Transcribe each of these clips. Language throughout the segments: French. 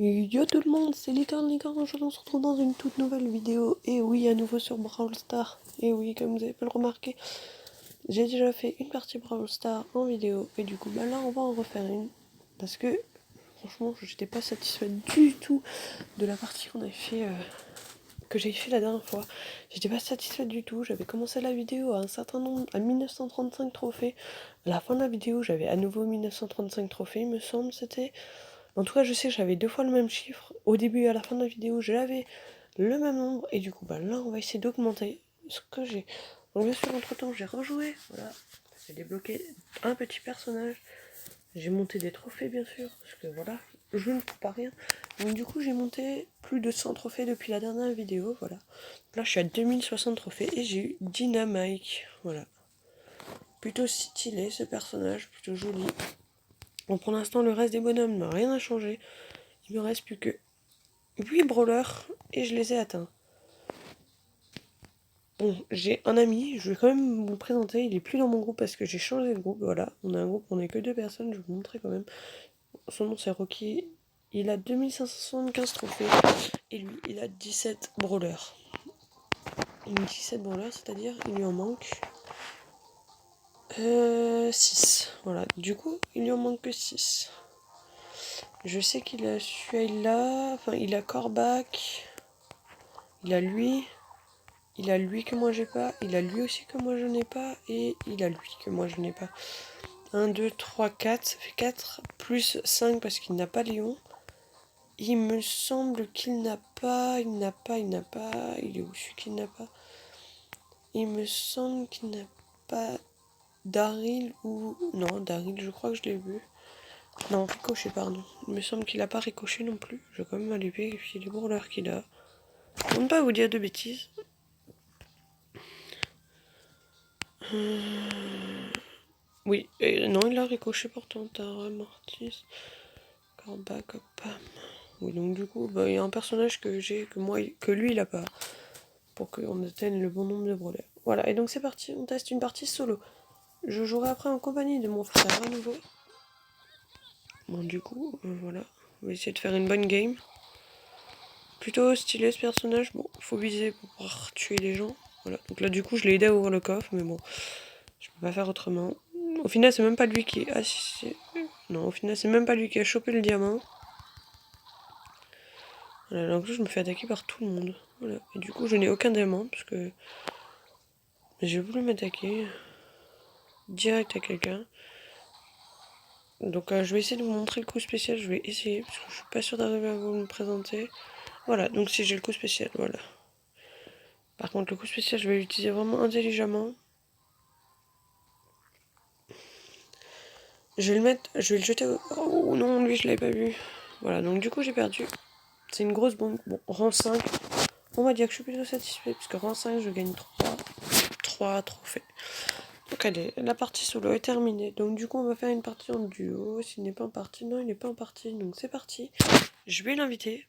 Yo tout le monde, c'est Licorne. Aujourd'hui on se retrouve dans une toute nouvelle vidéo. Et oui, à nouveau sur Brawl Stars. Et oui, comme vous avez pu le remarquer, j'ai déjà fait une partie Brawl Stars en vidéo. Et du coup, bah là on va en refaire une. Parce que, franchement, j'étais pas satisfaite du tout de la partie qu'on avait fait, que j'avais fait la dernière fois. J'étais pas satisfaite du tout. J'avais commencé la vidéo à un certain nombre, à 1935 trophées. À la fin de la vidéo, j'avais à nouveau 1935 trophées, il me semble, c'était... En tout cas, je sais que j'avais 2 fois le même chiffre. Au début et à la fin de la vidéo, j'avais le même nombre. Et du coup, bah là, on va essayer d'augmenter ce que j'ai. Donc, bien sûr, entre temps, j'ai rejoué. Voilà. J'ai débloqué un petit personnage. J'ai monté des trophées, bien sûr. Parce que voilà, je ne coupe pas rien. Donc, du coup, j'ai monté plus de 100 trophées depuis la dernière vidéo. Voilà. Là, je suis à 2060 trophées. Et j'ai eu Dynamike. Voilà. Plutôt stylé ce personnage. Plutôt joli. Bon, pour l'instant, le reste des bonhommes n'a rien à changer. Il me reste plus que 8 brawlers et je les ai atteints. Bon, j'ai un ami, je vais quand même vous le présenter. Il est plus dans mon groupe parce que j'ai changé de groupe. Voilà, on a un groupe, on n'est que 2 personnes, je vais vous montrer quand même. Son nom c'est Rocky. Il a 2575 trophées et lui, il a 17 brawlers. 17 brawlers, c'est-à-dire il lui en manque 6. Voilà, du coup, il lui en manque que 6. Je sais qu'il a celui-là, enfin il a Corbac, il a lui. Il a lui que moi j'ai pas, il a lui aussi que moi je n'ai pas, et il a lui que moi je n'ai pas. 1, 2, 3, 4, ça fait 4, plus 5 parce qu'il n'a pas Léon. Il me semble qu'il n'a pas, il n'a pas, il est où celui qu'il n'a pas? Il me semble qu'il n'a pas Daryl ou... Non, Daryl, je crois que je l'ai vu. Non, Ricochet, pardon. Il me semble qu'il n'a pas Ricochet non plus. Je vais quand même aller vérifier les brawlers qu'il a. Pour ne pas vous dire de bêtises. Oui, non, il a Ricochet pourtant, Tara, Mortis, Corbac, Pam. Oui, donc du coup, bah, il y a un personnage que j'ai, que lui il a pas, pour qu'on atteigne le bon nombre de brawlers. Voilà, et donc c'est parti, on teste une partie solo. Je jouerai après en compagnie de mon frère à nouveau. Bon, du coup, voilà, on va essayer de faire une bonne game. Plutôt stylé ce personnage, bon, faut viser pour pouvoir tuer les gens. Voilà, donc là du coup je l'ai aidé à ouvrir le coffre, mais bon, je peux pas faire autrement. Au final, c'est même pas lui qui... Ah si, non, au final, c'est même pas lui qui a chopé le diamant. Voilà, donc là, je me fais attaquer par tout le monde. Voilà. Et du coup, je n'ai aucun diamant, parce que j'ai voulu m'attaquer direct à quelqu'un. Donc je vais essayer de vous montrer le coup spécial, je vais essayer, parce que je suis pas sûre d'arriver à vous le présenter. Voilà, donc si j'ai le coup spécial, voilà. Par contre, le coup spécial, je vais l'utiliser vraiment intelligemment. Je vais le mettre, je vais le jeter au... Oh non, lui, je l'avais pas vu. Voilà, donc du coup, j'ai perdu. C'est une grosse bombe. Bon, rang 5. On va dire que je suis plutôt satisfait, puisque rang 5, je gagne 3 trophées. Donc allez, la partie solo est terminée. Donc du coup, on va faire une partie en duo. S'il n'est pas en partie, non, il n'est pas en partie. Donc c'est parti. Je vais l'inviter.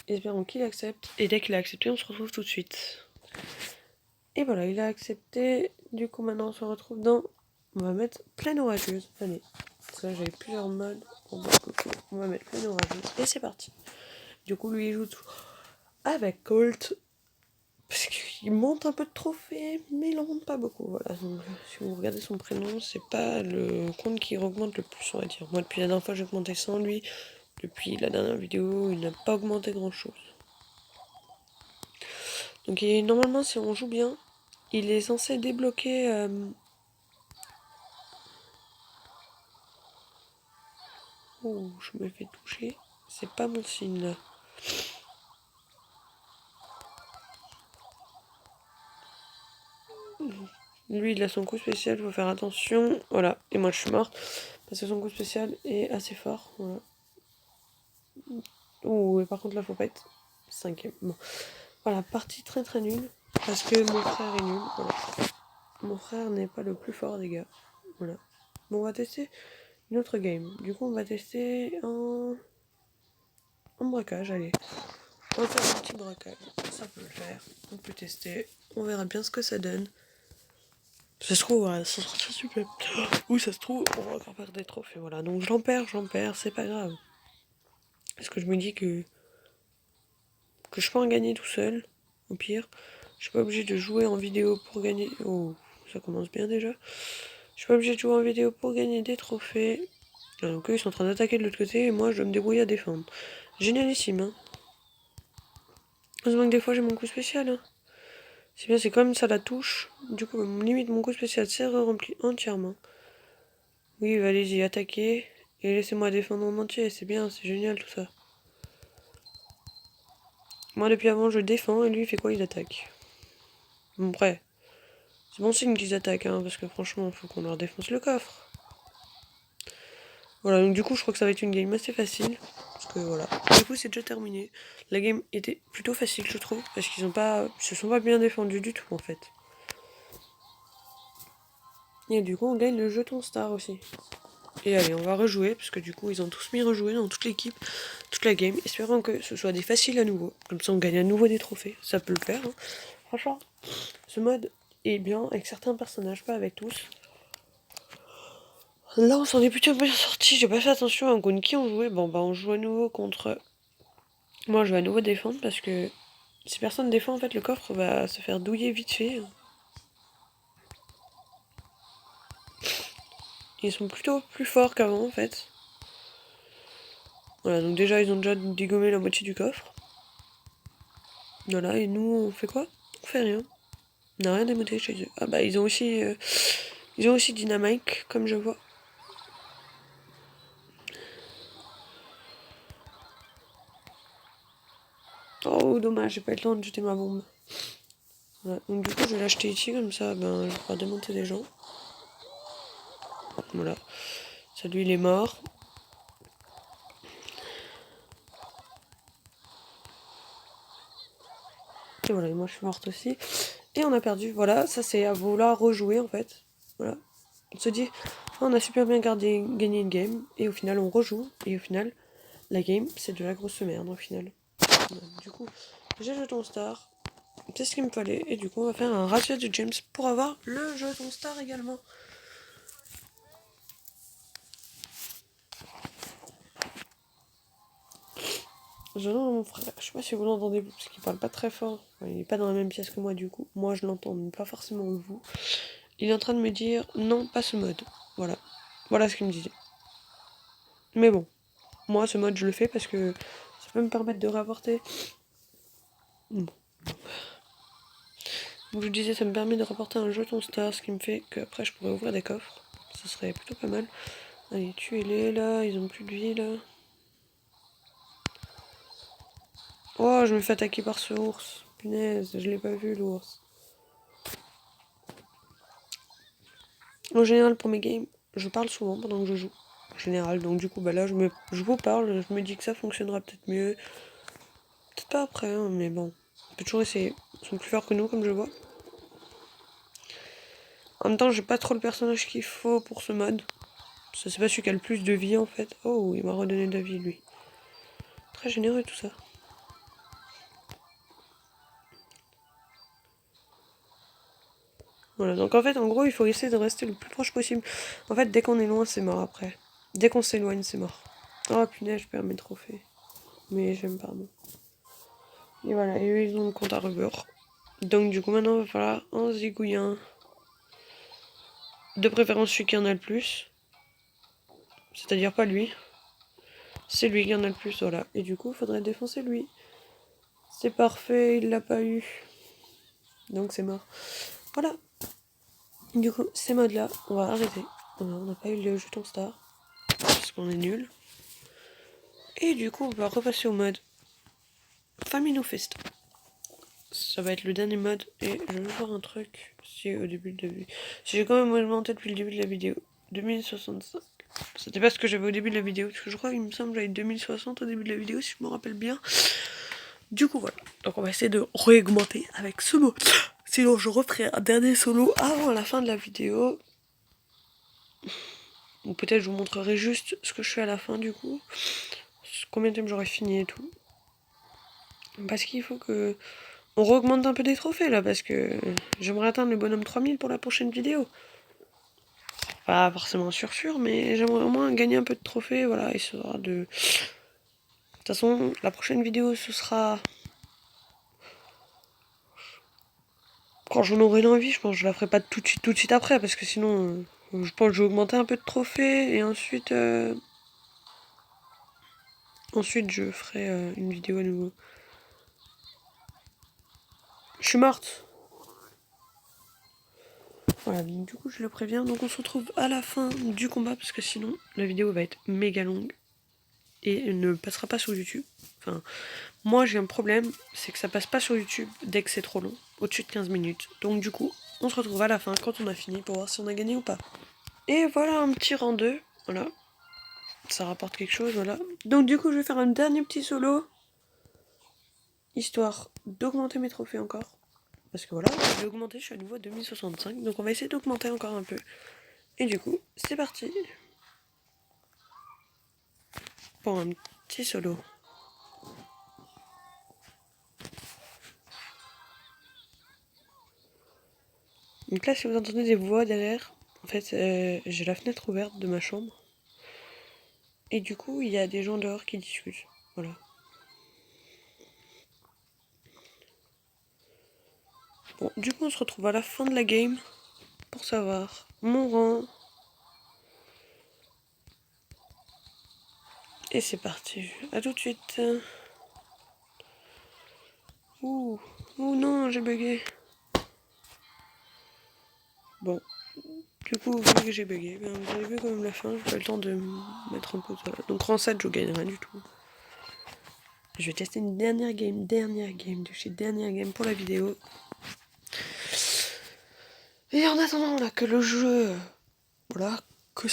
Espérons qu'il accepte. Et dès qu'il a accepté, on se retrouve tout de suite. Et voilà, il a accepté. Du coup, maintenant, on se retrouve dans... On va mettre pleine orageuse. Allez, parce que là, j'avais plusieurs modes. On va mettre pleine orageuse. Et c'est parti. Du coup, lui, il joue tout avec Colt. Parce qu'il monte un peu de trophées, mais il en monte pas beaucoup. Voilà. Donc, si vous regardez son prénom, c'est pas le compte qui augmente le plus, on va dire. Moi, depuis la dernière fois, j'ai augmenté sans lui. Depuis la dernière vidéo, il n'a pas augmenté grand chose. Donc, normalement, si on joue bien, il est censé débloquer. Oh, je me fais toucher. C'est pas mon signe là. Lui, il a son coup spécial, il faut faire attention. Voilà, et moi je suis morte. Parce que son coup spécial est assez fort. Voilà. Oh, et par contre là, faut pas être 5ème. Bon. Voilà, partie très très nulle. Parce que mon frère est nul. Voilà. Mon frère n'est pas le plus fort des gars. Voilà. Bon, on va tester une autre game. Du coup, on va tester un braquage. Allez. On va faire un petit braquage. Ça peut le faire. On peut tester. On verra bien ce que ça donne. Ça se trouve, ouais, ça sera super. Ou ça se trouve, on va encore perdre des trophées, voilà. Donc j'en perds, c'est pas grave. Parce que je me dis que je peux en gagner tout seul, au pire. Je suis pas obligé de jouer en vidéo pour gagner. Oh, ça commence bien déjà. Je suis pas obligé de jouer en vidéo pour gagner des trophées. Donc eux, ils sont en train d'attaquer de l'autre côté et moi, je dois me débrouiller à défendre. Génialissime, hein. Heureusement que des fois, j'ai mon coup spécial, hein. C'est bien, c'est comme ça la touche. Du coup, limite, mon coup spécial s'est rempli entièrement. Oui, allez-y, attaquez. Et laissez-moi défendre en entier. C'est bien, c'est génial tout ça. Moi, depuis avant, je défends et lui, il fait quoi? Il attaque. Bon, après, c'est bon signe qu'ils attaquent, hein, parce que franchement, il faut qu'on leur défonce le coffre. Voilà, donc du coup, je crois que ça va être une game assez facile. Parce que voilà. Du coup, c'est déjà terminé. La game était plutôt facile, je trouve, parce qu'ils se sont pas bien défendus du tout, en fait. Et du coup, on gagne le jeton star aussi. Et allez, on va rejouer, parce que du coup, ils ont tous mis rejouer dans toute l'équipe, toute la game, espérant que ce soit des faciles à nouveau. Comme ça, on gagne à nouveau des trophées. Ça peut le faire, hein. Franchement, ce mode est bien avec certains personnages, pas avec tous. Là, on s'en est plutôt bien sorti. J'ai pas fait attention à contre qui on jouait. Bon, bah, on joue à nouveau contre. Moi, je vais à nouveau défendre parce que si personne défend, en fait, le coffre va se faire douiller vite fait. Ils sont plutôt plus forts qu'avant, en fait. Voilà, donc déjà, ils ont déjà dégommé la moitié du coffre. Voilà, et nous, on fait quoi? On fait rien. On n'a rien démonté chez eux. Ah bah, ils ont aussi Dynamite, comme je vois. Oh, dommage, j'ai pas eu le temps de jeter ma bombe. Voilà, donc du coup, je vais l'acheter ici, comme ça, ben, je vais pouvoir démonter des gens. Voilà. Ça, lui, il est mort. Et voilà, et moi, je suis morte aussi. Et on a perdu. Voilà, ça, c'est à vouloir rejouer, en fait. Voilà. On se dit, oh, on a super bien gagné une game. Et au final, on rejoue. Et au final, la game, c'est de la grosse merde, au final. Voilà, du coup, j'ai le jeton star. C'est ce qu'il me fallait. Et du coup, on va faire un ratio de James pour avoir le jeton star également. J'entends mon frère. Je sais pas si vous l'entendez parce qu'il parle pas très fort. Enfin, il est pas dans la même pièce que moi du coup. Moi je l'entends, mais pas forcément vous. Il est en train de me dire non, pas ce mode. Voilà. Voilà ce qu'il me disait. Mais bon, moi ce mode je le fais parce que ça peut me permettre de rapporter. Bon. Donc je disais, ça me permet de rapporter un jeton star, ce qui me fait qu'après je pourrais ouvrir des coffres. Ça serait plutôt pas mal. Allez, tuez-les là, ils ont plus de vie là. Oh, je me fais attaquer par ce ours. Punaise, je l'ai pas vu l'ours. En général, pour mes games, je parle souvent pendant que je joue. En général, donc du coup, bah là, je vous parle, je me dis que ça fonctionnera peut-être mieux. Peut-être pas après, hein, mais bon. On peut toujours essayer. Ils sont plus forts que nous, comme je vois. En même temps, j'ai pas trop le personnage qu'il faut pour ce mode. Ça, c'est pas celui qui a le plus de vie, en fait. Oh, il m'a redonné de la vie, lui. Très généreux, tout ça. Voilà, donc en fait, en gros, il faut essayer de rester le plus proche possible. En fait, dès qu'on est loin, c'est mort après. Dès qu'on s'éloigne, c'est mort. Oh punaise, je perds mes trophées. Mais j'aime pas, non. Et voilà, et eux, ils ont le compte à rebours. Donc du coup, maintenant, il va falloir un zigouillin. De préférence, celui qui en a le plus. C'est-à-dire pas lui. C'est lui qui en a le plus, voilà. Et du coup, il faudrait défoncer lui. C'est parfait, il l'a pas eu. Donc c'est mort. Voilà. Du coup, ces modes-là, on va arrêter. On n'a pas eu le jeton star. Parce qu'on est nul. Et du coup, on va repasser au mode Famino Fest. Ça va être le dernier mode. Et je vais voir un truc. Si au début de la vidéo. Si j'ai quand même augmenté depuis le début de la vidéo. 2065. C'était pas ce que j'avais au début de la vidéo. Parce que je crois qu'il me semble que j'avais 2060 au début de la vidéo, si je me rappelle bien. Du coup, voilà. Donc, on va essayer de réaugmenter avec ce mot. Sinon, je referai un dernier solo avant la fin de la vidéo. Ou peut-être je vous montrerai juste ce que je fais à la fin, du coup. Combien de temps j'aurai fini et tout. Parce qu'il faut que on augmente un peu des trophées là, parce que j'aimerais atteindre le bonhomme 3000 pour la prochaine vidéo. Pas forcément sûr, mais j'aimerais au moins gagner un peu de trophées, voilà, histoire de... De toute façon, la prochaine vidéo, ce sera... Quand j'en aurai l'envie, je pense que je la ferai pas tout de suite après, parce que sinon, je pense que je vais augmenter un peu de trophées, et ensuite... Ensuite, je ferai une vidéo à nouveau. Je suis morte. Voilà, donc du coup, je le préviens. Donc on se retrouve à la fin du combat, parce que sinon, la vidéo va être méga longue. Et ne passera pas sur YouTube. Enfin, moi j'ai un problème, c'est que ça passe pas sur YouTube dès que c'est trop long, au-dessus de 15 minutes. Donc du coup, on se retrouve à la fin quand on a fini pour voir si on a gagné ou pas. Et voilà un petit rang 2, voilà. Ça rapporte quelque chose, voilà. Donc du coup, je vais faire un dernier petit solo, histoire d'augmenter mes trophées encore. Parce que voilà, je vais augmenter, je suis à nouveau à 2065, donc on va essayer d'augmenter encore un peu. Et du coup, c'est parti pour un petit solo. Donc là, si vous entendez des voix derrière, en fait, j'ai la fenêtre ouverte de ma chambre. Et du coup, il y a des gens dehors qui discutent. Voilà. Bon, du coup, on se retrouve à la fin de la game pour savoir mon rang. Et c'est parti. A tout de suite. Ouh, ouh non, j'ai bugué. Bon, du coup, vu que j'ai bugué, ben, vous avez vu quand même la fin, j'ai pas eu le temps de mettre en pause. Voilà. Donc rang 7, je gagne rien du tout. Je vais tester une dernière game de chez dernière game pour la vidéo. Et en attendant là que le jeu, voilà, que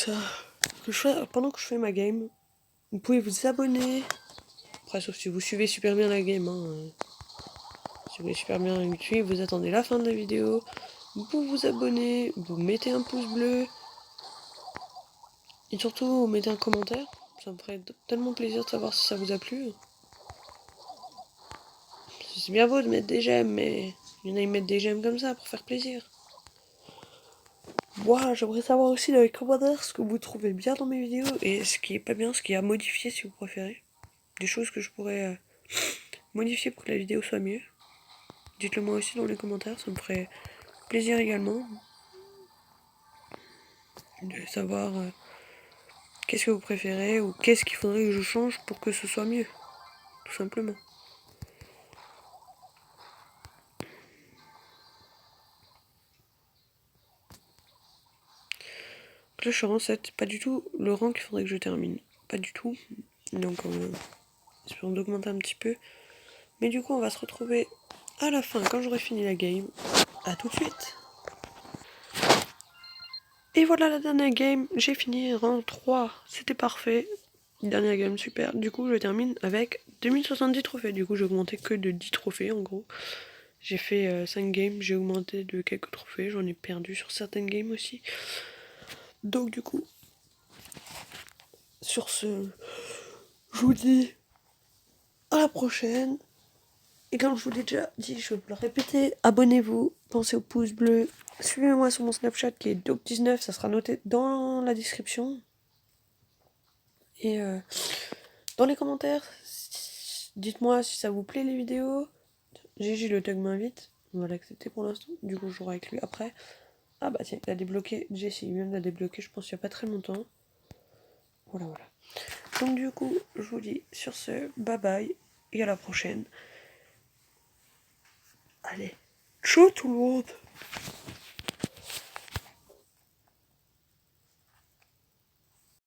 pendant que je fais ma game, vous pouvez vous abonner. Après, sauf si vous suivez super bien la game, hein. Si vous voulez super bien YouTube, vous attendez la fin de la vidéo, vous vous abonnez, vous mettez un pouce bleu, et surtout vous mettez un commentaire. Ça me ferait tellement plaisir de savoir si ça vous a plu. C'est bien beau de mettre des j'aime, mais il y en a qui mettent des j'aime comme ça pour faire plaisir. Voilà, j'aimerais savoir aussi dans les commentaires ce que vous trouvez bien dans mes vidéos et ce qui est pas bien, ce qui est à modifier si vous préférez. Des choses que je pourrais modifier pour que la vidéo soit mieux. Dites-le moi aussi dans les commentaires, ça me ferait plaisir également de savoir qu'est-ce que vous préférez ou qu'est-ce qu'il faudrait que je change pour que ce soit mieux, tout simplement. Là je suis rang 7, pas du tout le rang qu'il faudrait que je termine, pas du tout. Donc espérons d'augmenter un petit peu. Mais du coup on va se retrouver à la fin quand j'aurai fini la game. A tout de suite. Et voilà la dernière game, j'ai fini rang 3, c'était parfait. Dernière game super, du coup je termine avec 2070 trophées, du coup j'ai augmenté que de 10 trophées en gros. J'ai fait 5 games, j'ai augmenté de quelques trophées, j'en ai perdu sur certaines games aussi. Donc du coup, sur ce, je vous dis à la prochaine. Et comme je vous l'ai déjà dit, je vais vous le répéter, abonnez-vous, pensez au pouce bleu, suivez-moi sur mon Snapchat qui est doc19, ça sera noté dans la description. Et dans les commentaires, dites-moi si ça vous plaît les vidéos. Gigi le Tug m'invite, on va l'accepter pour l'instant, du coup je jouerai avec lui après. Ah bah tiens, il a débloqué, Jesse, il vient de la débloquer je pense il n'y a pas très longtemps. Voilà. Donc du coup, je vous dis sur ce, bye bye et à la prochaine. Allez, ciao tout le monde!